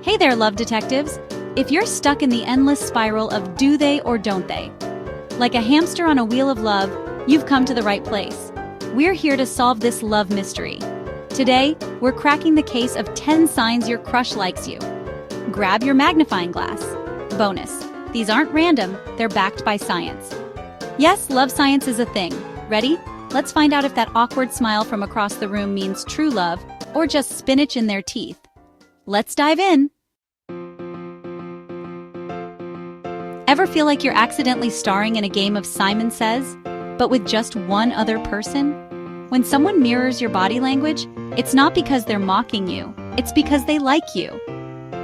Hey there, love detectives! If you're stuck in the endless spiral of do they or don't they, like a hamster on a wheel of love, you've come to the right place. We're here to solve this love mystery. Today, we're cracking the case of 10 signs your crush likes you. Grab your magnifying glass. Bonus: these aren't random, they're backed by science. Yes, love science is a thing. Ready? Let's find out if that awkward smile from across the room means true love or just spinach in their teeth. Let's dive in. Ever feel like you're accidentally starring in a game of Simon Says, but with just one other person? When someone mirrors your body language, it's not because they're mocking you, it's because they like you.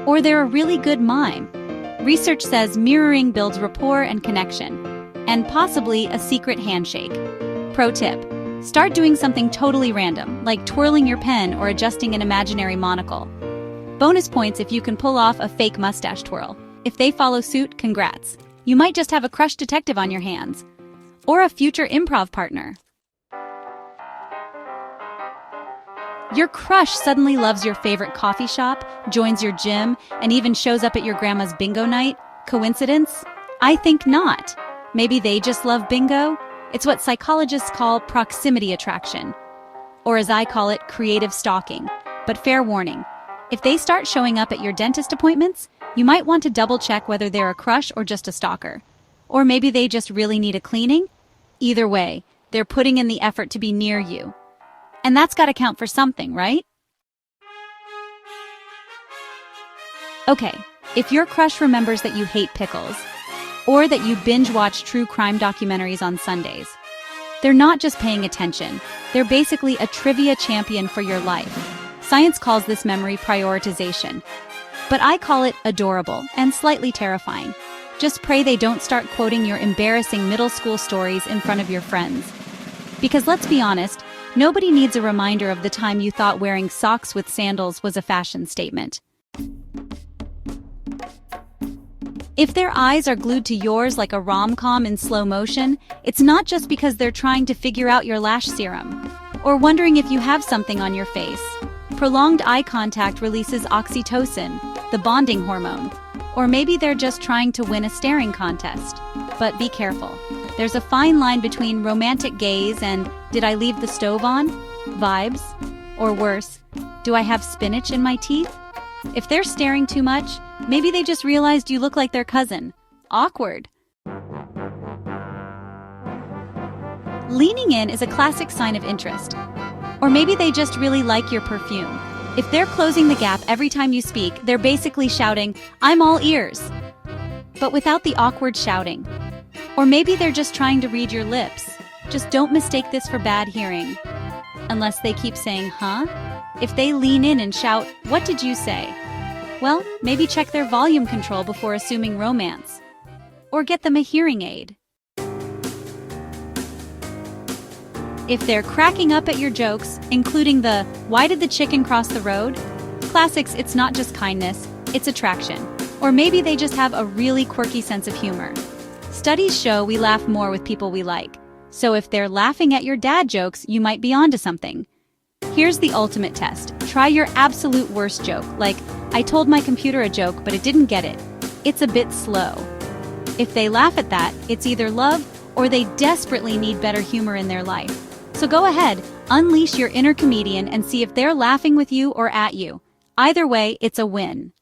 Or they're a really good mime. Research says mirroring builds rapport and connection, and possibly a secret handshake. Pro tip: start doing something totally random, like twirling your pen or adjusting an imaginary monocle. Bonus points if you can pull off a fake mustache twirl. If they follow suit, congrats. You might just have a crush detective on your hands. Or a future improv partner. Your crush suddenly loves your favorite coffee shop, joins your gym, and even shows up at your grandma's bingo night. Coincidence? I think not. Maybe they just love bingo? It's what psychologists call proximity attraction. Or as I call it, creative stalking. But fair warning, if they start showing up at your dentist appointments, you might want to double-check whether they're a crush or just a stalker. Or maybe they just really need a cleaning? Either way, they're putting in the effort to be near you. And that's gotta count for something, right? Okay, if your crush remembers that you hate pickles, or that you binge-watch true crime documentaries on Sundays, they're not just paying attention, they're basically a trivia champion for your life. Science calls this memory prioritization, but I call it adorable and slightly terrifying. Just pray they don't start quoting your embarrassing middle school stories in front of your friends. Because let's be honest, nobody needs a reminder of the time you thought wearing socks with sandals was a fashion statement. If their eyes are glued to yours like a rom-com in slow motion, it's not just because they're trying to figure out your lash serum, or wondering if you have something on your face. Prolonged eye contact releases oxytocin, the bonding hormone. Or maybe they're just trying to win a staring contest. But be careful. There's a fine line between romantic gaze and "did I leave the stove on?" vibes. Or worse, "do I have spinach in my teeth?" If they're staring too much, maybe they just realized you look like their cousin. Awkward. Leaning in is a classic sign of interest. Or maybe they just really like your perfume. If they're closing the gap every time you speak, they're basically shouting, "I'm all ears." But without the awkward shouting. Or maybe they're just trying to read your lips. Just don't mistake this for bad hearing. Unless they keep saying, "huh?" If they lean in and shout, "what did you say?" Well, maybe check their volume control before assuming romance. Or get them a hearing aid. If they're cracking up at your jokes, including the "why did the chicken cross the road?" classics, it's not just kindness, it's attraction. Or maybe they just have a really quirky sense of humor. Studies show we laugh more with people we like. So if they're laughing at your dad jokes, you might be onto something. Here's the ultimate test. Try your absolute worst joke, like, "I told my computer a joke, but it didn't get it. It's a bit slow." If they laugh at that, it's either love or they desperately need better humor in their life. So go ahead, unleash your inner comedian and see if they're laughing with you or at you. Either way, it's a win.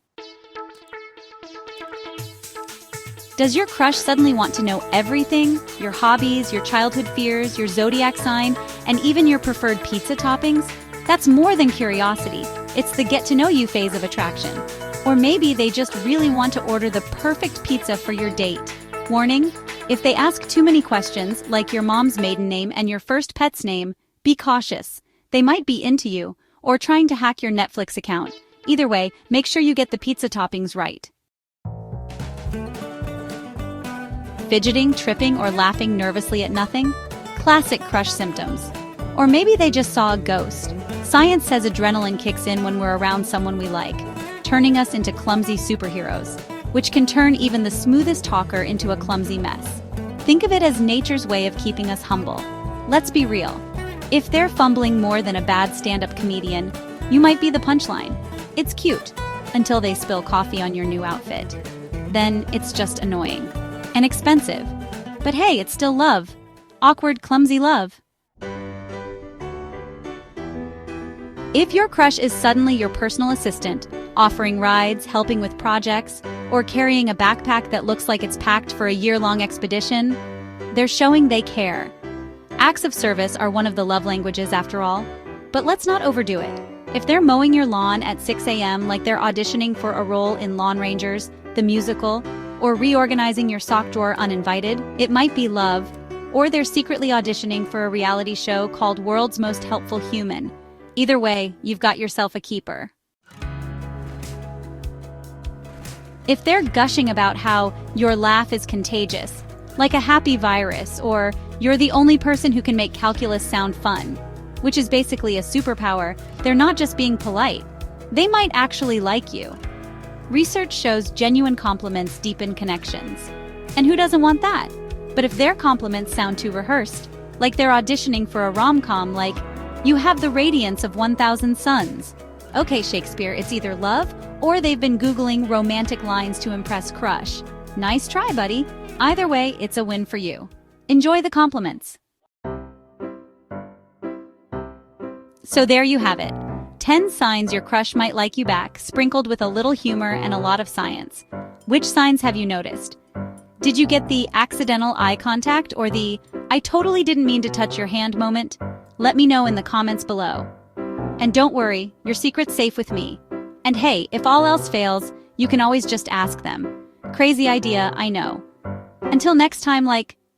Does your crush suddenly want to know everything? Your hobbies, your childhood fears, your zodiac sign, and even your preferred pizza toppings? That's more than curiosity. It's the get-to-know-you phase of attraction. Or maybe they just really want to order the perfect pizza for your date. Warning: if they ask too many questions, like your mom's maiden name and your first pet's name, be cautious. They might be into you, or trying to hack your Netflix account. Either way, make sure you get the pizza toppings right. Fidgeting, tripping, or laughing nervously at nothing? Classic crush symptoms. Or maybe they just saw a ghost. Science says adrenaline kicks in when we're around someone we like, turning us into clumsy superheroes, which can turn even the smoothest talker into a clumsy mess. Think of it as nature's way of keeping us humble. Let's be real. If they're fumbling more than a bad stand-up comedian, you might be the punchline. It's cute. until they spill coffee on your new outfit. Then it's just annoying. And expensive. But hey, it's still love. Awkward, clumsy love. If your crush is suddenly your personal assistant, offering rides, helping with projects, or carrying a backpack that looks like it's packed for a year-long expedition, they're showing they care. Acts of service are one of the love languages after all, but let's not overdo it. If they're mowing your lawn at 6 a.m. like they're auditioning for a role in Lawn Rangers, the musical, or reorganizing your sock drawer uninvited, it might be love, or they're secretly auditioning for a reality show called World's Most Helpful Human. Either way, you've got yourself a keeper. If they're gushing about how your laugh is contagious, like a happy virus, or you're the only person who can make calculus sound fun, which is basically a superpower, they're not just being polite. They might actually like you. Research shows genuine compliments deepen connections. And who doesn't want that? But if their compliments sound too rehearsed, like they're auditioning for a rom-com like, "You have the radiance of 1,000 suns." Okay, Shakespeare, it's either love, or they've been Googling romantic lines to impress crush. Nice try, buddy. Either way, it's a win for you. Enjoy the compliments. So there you have it. 10 signs your crush might like you back, sprinkled with a little humor and a lot of science. Which signs have you noticed? Did you get the accidental eye contact or the "I totally didn't mean to touch your hand" moment? Let me know in the comments below. And don't worry, your secret's safe with me. And hey, if all else fails, you can always just ask them. Crazy idea, I know. Until next time,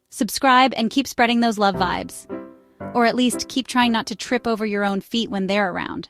subscribe and keep spreading those love vibes. Or at least keep trying not to trip over your own feet when they're around.